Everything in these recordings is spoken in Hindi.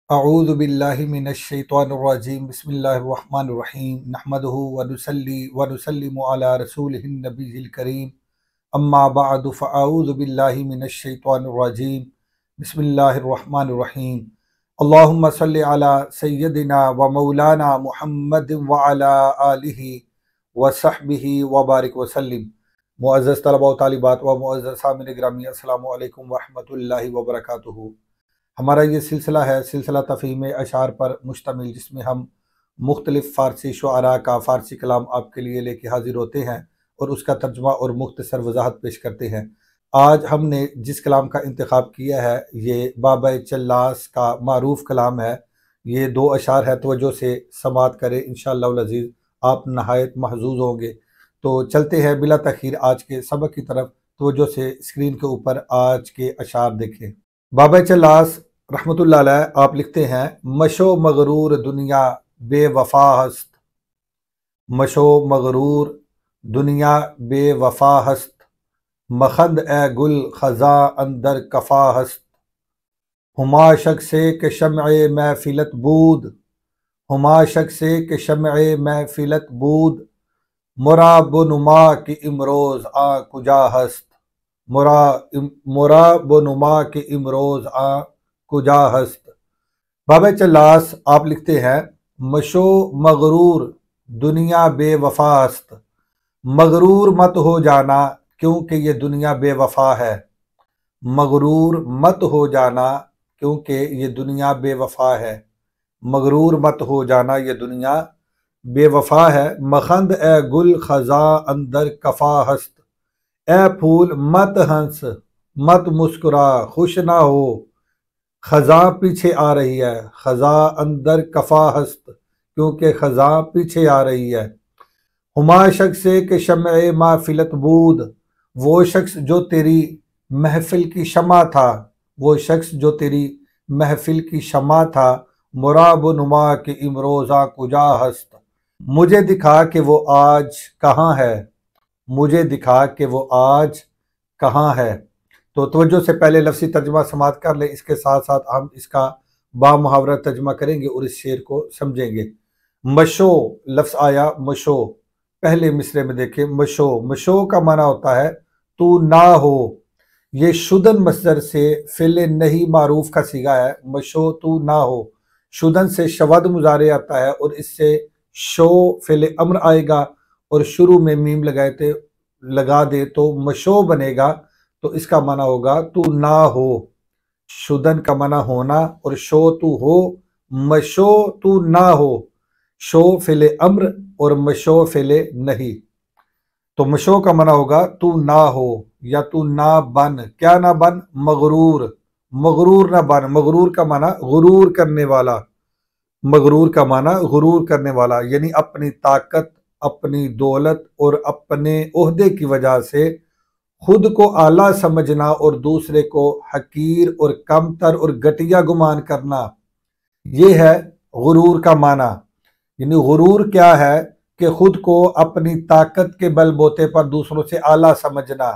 अऊज़ु बिल्लाहि मिनश्शैतानिर्रजीम बिस्मिल्लाहिर्रहमानिर्रहीम नहमदुहु व नुसल्ली व नुसल्लिमु अला रसूलिहिन नबिय्यिल करीम अम्मा बअदु फ़अऊज़ु बिल्लाहि मिनश्शैतानिर्रजीम बिस्मिल्लाहिर्रहमानिर्रहीम अल्लाहुम्मा सल्लि अला सय्यदिना व मौलाना मुहम्मदिन व अला आलिहि व सहबिहि व बारिक व सल्लिम। मुअज़्ज़ज़ तलबा व तालिबात व मुअज़्ज़ज़ सामिन गिरामी, अस्सलामु अलैकुम व रहमतुल्लाहि व बरकातुहू। हमारा ये सिलसिला है सिलसिला तफ़हीम अशार पर मुश्तमिल, जिसमें हम मुख्तलिफ़ फ़ारसी शुअरा का फ़ारसी कलाम आपके लिए लेके हाज़िर होते हैं और उसका तर्जुमा और मुख्तसर वजाहत पेश करते हैं। आज हमने जिस कलाम का इंतखाब किया है ये बाबा चल्लास का मारूफ़ कलाम है। ये दो अशार है, तवज्जो से समात करें, इंशाअल्लाह अज़ीज़ आप नहायत महजूज़ होंगे। तो चलते हैं बिला तख़ीर आज के सबक की तरफ। तवज्जो से स्क्रीन के ऊपर आज के अशार देखें। बाबा चल्लास रहमतुल्लाह अलैह आप लिखते हैं, मशो मगरूर दुनिया बेवफा हस्त, मशो मगरूर दुनिया बेवफा हस्त, मखंद ए गुल खजा अंदर कफा हस्त, हुमा शक से के शम्ए महफिलत बूद, हुमा शक से के शम्ए महफिलत बूद, मुरा बुनुमा की इमरोज आ कुजा हस्त, मुरा बुनुमा की इमरोज आ कुजा हस्त। बाबा चल्लास आप लिखते हैं, मशो मगरूर दुनिया बेवफा हस्त, मगरूर मत हो जाना क्योंकि ये दुनिया बेवफा है, मगरूर मत हो जाना क्योंकि ये दुनिया बेवफा है, मगरूर मत हो जाना ये दुनिया बेवफा है। मखंद ए गुल खजा अंदर कफा हस्त, ए फूल मत हंस मत मुस्कुरा खुश ना हो, खजा पीछे आ रही है, खजा अंदर कफा हस्त क्योंकि खजा पीछे आ रही है। हुमा शख्स के शम्ए महफिलत बूद, वो शख्स जो तेरी महफिल की शमा था, वो शख्स जो तेरी महफिल की शमा था, मुराब नुमा के इमरोज़ा कुजा हस्त, मुझे दिखा कि वो आज कहाँ है, मुझे दिखा कि वो आज कहाँ है। तो तवज्जो से पहले लफ्ज़ी तर्जुमा समात कर ले, इसके साथ साथ हम इसका बामुहावरा तर्जुमा करेंगे और इस शेर को समझेंगे। मशो लफ्ज़ आया मशो, पहले मिसरे में देखें, मशो मशो का माना होता है तू ना हो। ये शुदन मस्दर से फ़िल नहीं मारूफ का सीगा है। मशो तू ना हो, शुदन से शवद मुजारे आता है और इससे शो फ़िल अम्र आएगा और शुरू में मीम लगा दे तो मशो बनेगा। तो इसका माना होगा तू ना हो, शुदन का माना होना और शो तू हो, मशो तू ना हो, शो फ़िल अम्र और मशो फ़िल नहीं। तो मशो का माना होगा तू ना हो या तू ना बन, क्या ना बन, मगरूर, मगरूर ना बन। मगरूर का माना गुरूर करने वाला, मगरूर का माना गुरूर करने वाला, यानी अपनी ताकत, अपनी दौलत और अपने ओहदे की वजह से खुद को आला समझना और दूसरे को हकीर और कमतर और घटिया गुमान करना, ये है गुरूर का माना। यानी गुरूर क्या है कि खुद को अपनी ताकत के बलबूते पर दूसरों से आला समझना,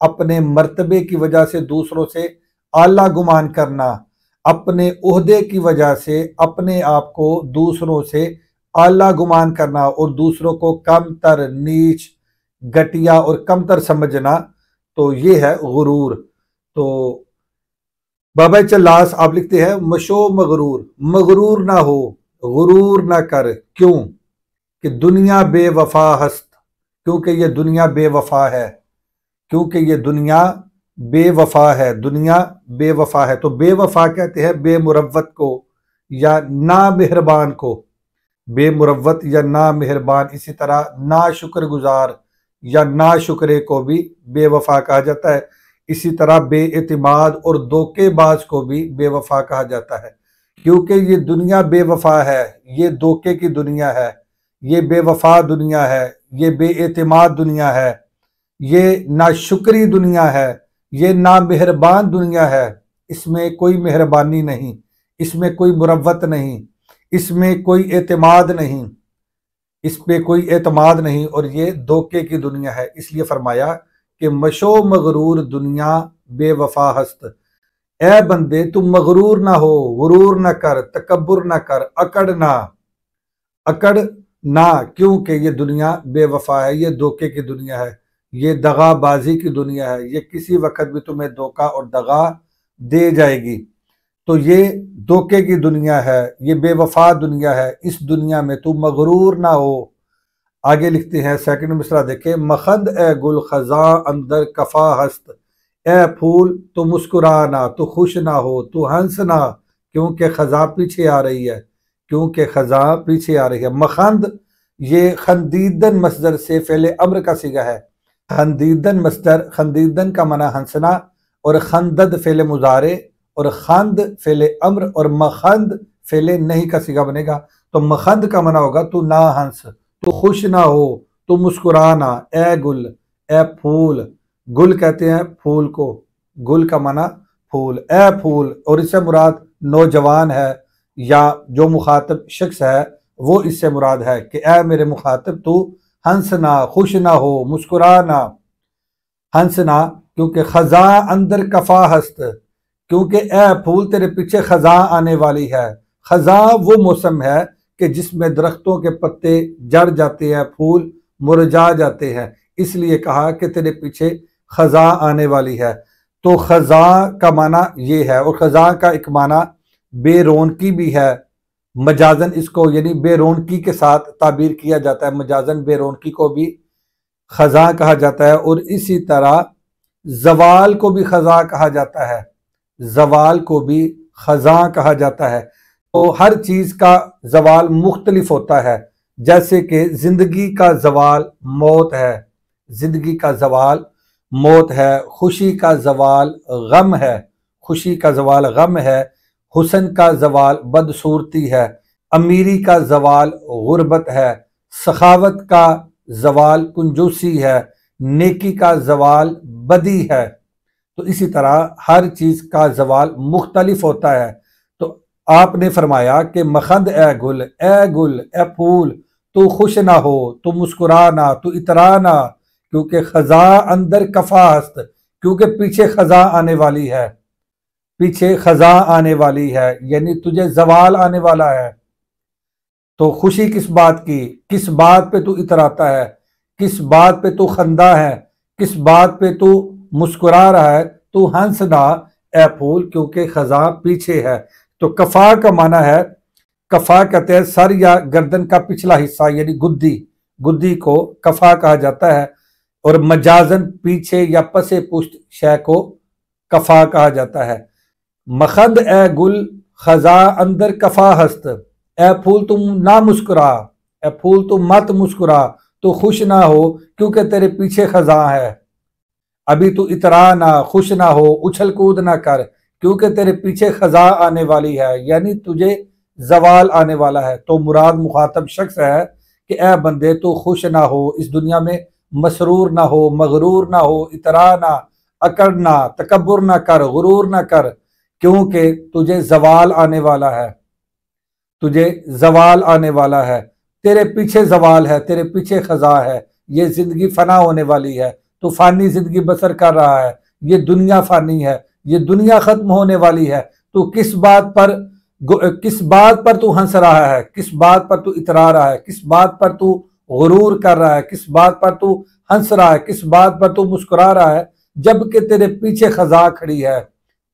अपने मर्तबे की वजह से दूसरों से आला गुमान करना, अपने ओहदे की वजह से अपने आप को दूसरों से आला गुमान करना और दूसरों को कमतर, नीच, घटिया और कमतर समझना, तो ये है गुरूर। तो बाबा चल्लास आप लिखते हैं, मशो मगरूर, मगरूर ना हो, गुरूर ना कर, क्यों कि दुनिया बेवफा हस्त, क्योंकि ये दुनिया बेवफा है, क्योंकि ये दुनिया बेवफा है, दुनिया बेवफा है। तो बेवफा कहते हैं बेमुरव्वत को या ना मेहरबान को, बेमुरव्वत या ना मेहरबान। इसी तरह ना शुक्रगुजार या ना शुक्रे को भी बेवफा कहा जाता है। इसी तरह बेइतिमाद और धोखेबाज को भी बेवफा कहा जाता है, क्योंकि ये दुनिया बेवफा है, ये धोखे की दुनिया है, ये बेवफा दुनिया है, ये बेइतिमाद दुनिया है, ये नाशुक्री दुनिया है, ये ना मेहरबान दुनिया है। इसमें कोई मेहरबानी नहीं, इसमें कोई मुरव्वत नहीं, इसमें कोई एतमाद नहीं, इस पे कोई एतमाद नहीं और ये धोखे की दुनिया है। इसलिए फरमाया कि मशो मगरूर दुनिया बेवफा हस्त, ए बंदे तू मगरूर ना हो, गुरूर ना कर, तकब्बुर ना कर, अकड़ ना, क्योंकि ये दुनिया बेवफा है, ये धोखे की दुनिया है, ये दगाबाजी की दुनिया है, ये किसी वक्त भी तुम्हें धोखा और दगा दे जाएगी। तो ये धोखे की दुनिया है, ये बेवफा दुनिया है, इस दुनिया में तू मगरूर ना हो। आगे लिखते हैं सेकंड मिसरा देखे, मखद ए गुल खजा अंदर कफा हस्त, ए फूल तो मुस्कुराना, तो खुश ना हो, तो हंसना, क्योंकि खजा पीछे आ रही है, क्योंकि खजा पीछे आ रही है। मखंद ये खंदीदन मस्दर से फेले अम्र का सिगा है। खंदीदन मस्दर, खंदीदन का मना हंसना, और खंदद फेले मुजारे, और खंद फेले अम्र, और मखंद फेले नहीं का सिगा बनेगा। तो मखंद का मना होगा तू ना हंस, तू खुश ना हो, तू मुस्कुराना, ए गुल, ए फूल। गुल कहते हैं फूल को, गुल का माना फूल, ए फूल। और इससे मुराद नौजवान है या जो मुखातब शख्स है वो इससे मुराद है कि ए मेरे मुखातब तू हंसना, खुश ना हो, मुस्कुराना, हंसना, क्योंकि खजा अंदर कफा हस्त, क्योंकि ए फूल तेरे पीछे खजा आने वाली है। खजा वो मौसम है कि जिसमें दरख्तों के पत्ते जड़ जाते हैं, फूल मुरझा जाते हैं, इसलिए कहा कि तेरे पीछे खजा आने वाली है। तो खजा का माना ये है, और खजा का एक माना बेरौनकी भी है। मजाजन इसको यानी बेरौनकी के साथ ताबीर किया जाता है, मजाजन बेरौनकी को भी खजा कहा जाता है। और इसी तरह जवाल को भी खजा कहा जाता है, जवाल को भी खजा कहा जाता है। तो हर चीज का जवाल मुख्तलिफ होता है, जैसे कि जिंदगी का जवाल मौत है, जिंदगी का जवाल मौत है, खुशी का जवाल गम है, खुशी का जवाल गम है, हुस्न का जवाल बदसूरती है, अमीरी का जवाल गुर्बत है, सखावत का जवाल कुंजूसी है, नेकी का जवाल बदी है। तो इसी तरह हर चीज का जवाल मुख्तलिफ होता है। तो आपने फरमाया कि मखंद ए गुल, ए गुल, ए फूल, तू खुश ना हो, तू मुस्कुराना, तू इतराना, क्योंकि खजा अंदर कफा हस्त, क्योंकि पीछे खजा आने वाली है, पीछे खजा आने वाली है, यानी तुझे जवाल आने वाला है। तो खुशी किस बात की, किस बात पे तू इतराता है, किस बात पे तू खंदा है, किस बात पे तू मुस्कुरा रहा है, तू हंसना ए फूल, क्योंकि खजा पीछे है। तो कफा का माना है, कफा कहते हैं सर या गर्दन का पिछला हिस्सा, यानी गुद्दी, गुद्दी को कफा कहा जाता है। और मजाजन पीछे या पसे पुष्ट शय को कफा कहा जाता है। मखद ए गुल खजा अंदर कफा हस्त, ए फूल तुम ना मुस्कुरा, ए फूल तुम मत मुस्कुरा, तो खुश ना हो, क्योंकि तेरे पीछे खजा है। अभी तू इतरा ना, खुश ना हो, उछल कूद ना कर, क्योंकि तेरे पीछे खजा आने वाली है, यानी तुझे जवाल आने वाला है। तो मुराद मुखातब शख्स है कि ए बंदे तू खुश ना हो, इस दुनिया में मसरूर ना हो, मगरूर ना हो, इतरा ना, अकड़ ना, तकब्बुर ना कर, गुरूर ना कर, क्योंकि तुझे जवाल आने वाला है, तुझे जवाल आने वाला है। तेरे पीछे जवाल है, तेरे पीछे खजा है, ये जिंदगी फना होने वाली है, तो फानी जिंदगी बसर कर रहा है, ये दुनिया फानी है, ये दुनिया खत्म होने वाली है। तो किस बात पर तू हंस रहा है, किस बात पर तू इतरा रहा है, किस बात पर तू गुरूर कर रहा है, किस बात पर तू हंस रहा है, किस बात पर तू मुस्कुरा रहा है, जबकि तेरे पीछे खजा खड़ी है,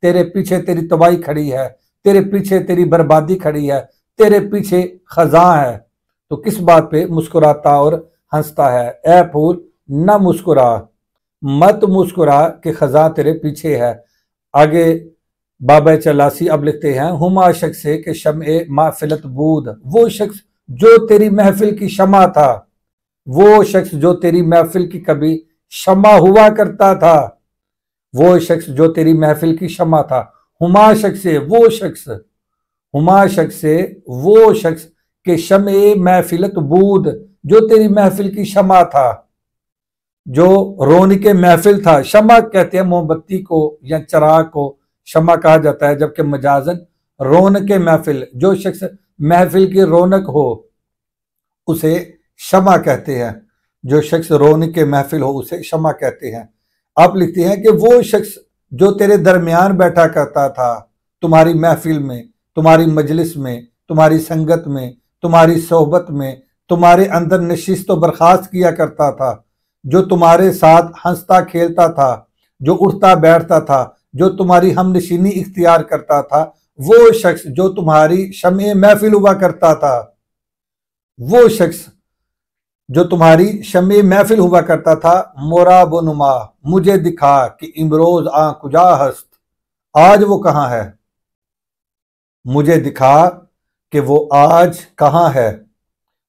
तेरे पीछे तेरी तबाही खड़ी है, तेरे पीछे तेरी बर्बादी खड़ी है, तेरे पीछे खजा है। तो किस बात पे मुस्कुराता और हंसता है? ए फूल न मुस्कुरा, मत मुस्कुरा कि खजा तेरे पीछे है। आगे बाबा चलासी अब लिखते हैं, हुमा शख्स के शम्ए माफिलत बूद, वो शख्स जो तेरी महफिल की शमा था, वो शख्स जो तेरी महफिल की कभी शमा हुआ करता था, वो शख्स जो तेरी महफिल की शमा था। हुमा शख्स वो शख्स, हुमा शख्स वो शख्स के शमे महफिलत बूद, जो तेरी महफिल की शमा था, जो रौनक महफिल था। शमा कहते हैं मोमबत्ती को या चराग को शमा कहा जाता है, जबकि मजाजन रौनक महफिल, जो शख्स महफिल की रौनक हो उसे शमा कहते हैं, जो शख्स रौनक महफिल हो उसे शमा कहते हैं। आप लिखते हैं कि वो शख्स जो तेरे दरमियान बैठा करता था, तुम्हारी महफिल में, तुम्हारी मजलिस में, तुम्हारी संगत में, तुम्हारी सोहबत में, तुम्हारे अंदर नशिस्त व बर्खास्त किया करता था, जो तुम्हारे साथ हंसता खेलता था, जो उठता बैठता था, जो तुम्हारी हमनशीनी इख्तियार करता था, वो शख्स जो तुम्हारी शम्ए महफिल हुआ करता था, वो शख्स जो तुम्हारी शम्ए महफिल हुआ करता था, मोरा बोनुमा, मुझे दिखा कि इमरोज आ कुजा हस्त, आज वो कहाँ है। मुझे दिखा कि वो आज कहाँ है।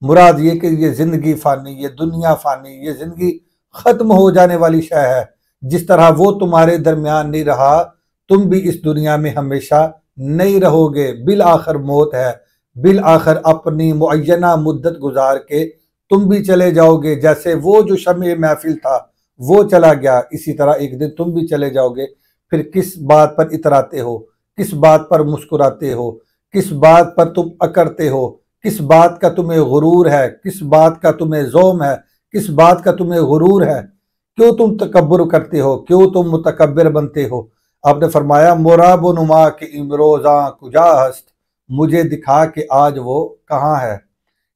मुराद ये कि ये जिंदगी फानी, ये दुनिया फानी, ये जिंदगी खत्म हो जाने वाली शय है। जिस तरह वो तुम्हारे दरमियान नहीं रहा, तुम भी इस दुनिया में हमेशा नहीं रहोगे। बिल आखिर मौत है, बिल आखिर अपनी मुअय्यना मुद्दत गुजार के तुम भी चले जाओगे। जैसे वो जो शम्ए महफिल था वो चला गया, इसी तरह एक दिन तुम भी चले जाओगे। फिर किस बात पर इतराते हो, किस बात पर मुस्कुराते हो, किस बात पर तुम अकड़ते हो, किस बात का तुम्हें गुरूर है, किस बात का तुम्हें ज़ोम है, किस बात का तुम्हें गुरूर है। क्यों तुम तकब्बुर करते हो, क्यों तुम मुतकब्बिर बनते हो। आपने फरमाया मोराब नुमा के इमरोजा कुजा हस्त, मुझे दिखा कि आज वो कहाँ है।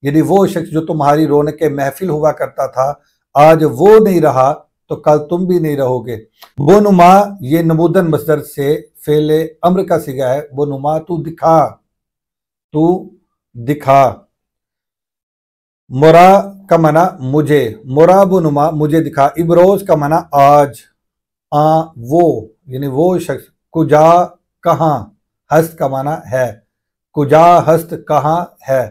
यदि वो शख्स जो तुम्हारी रौनक महफिल हुआ करता था आज वो नहीं रहा, तो कल तुम भी नहीं रहोगे। बोनुमा ये नमूदन मसदर से फेले अम्र का सिगा है। बोनुमा तू दिखा, तू दिखा। मोरा का मना मुझे, मोरा बोनुमा मुझे दिखा। इबरोज का मना आज। आ वो यानी वो शख्स। कुजा कहाँ, हस्त का माना है, कुजा हस्त कहाँ है।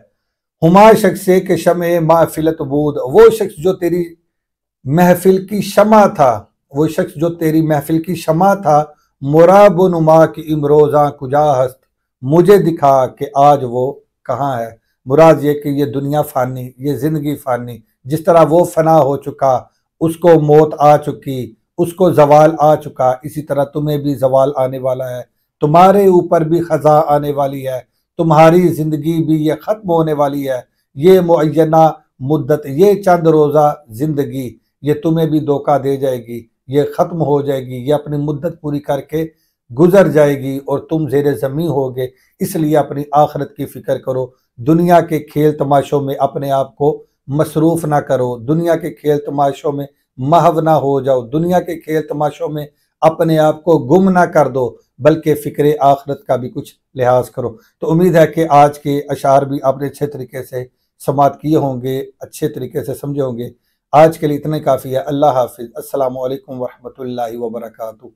हुमा शख्स से के शमे माफिलत बूद, वो शख्स जो तेरी महफिल की शमा था, वो शख्स जो तेरी महफिल की शमा था। मुराब नुमा की इमरोजा कुजा हस्त, मुझे दिखा कि आज वो कहाँ है। मुराद ये कि ये दुनिया फानी, ये जिंदगी फानी। जिस तरह वो फना हो चुका, उसको मौत आ चुकी, उसको जवाल आ चुका, इसी तरह तुम्हें भी जवाल आने वाला है। तुम्हारे ऊपर भी खजा आने वाली है, तुम्हारी जिंदगी भी ये खत्म होने वाली है। ये मुअय्यना मुद्दत, ये चंद रोज़ा जिंदगी, ये तुम्हें भी धोखा दे जाएगी, ये खत्म हो जाएगी, ये अपनी मुद्दत पूरी करके गुजर जाएगी और तुम जेरे ज़मीं होगे। इसलिए अपनी आखिरत की फिक्र करो। दुनिया के खेल तमाशों में अपने आप को मसरूफ ना करो, दुनिया के खेल तमाशों में महव ना हो जाओ, दुनिया के खेल तमाशों में अपने आप को गुम ना कर दो, बल्कि फ़िक्र आखिरत का भी कुछ लिहाज करो। तो उम्मीद है कि आज के अशार भी आपने अच्छे तरीके से समात किए होंगे, अच्छे तरीके से समझे होंगे। आज के लिए इतने काफ़ी है। अल्लाह हाफिज़। अस्सलामु अलैकुम वरहमतुल्लाहि वबरकातुहू।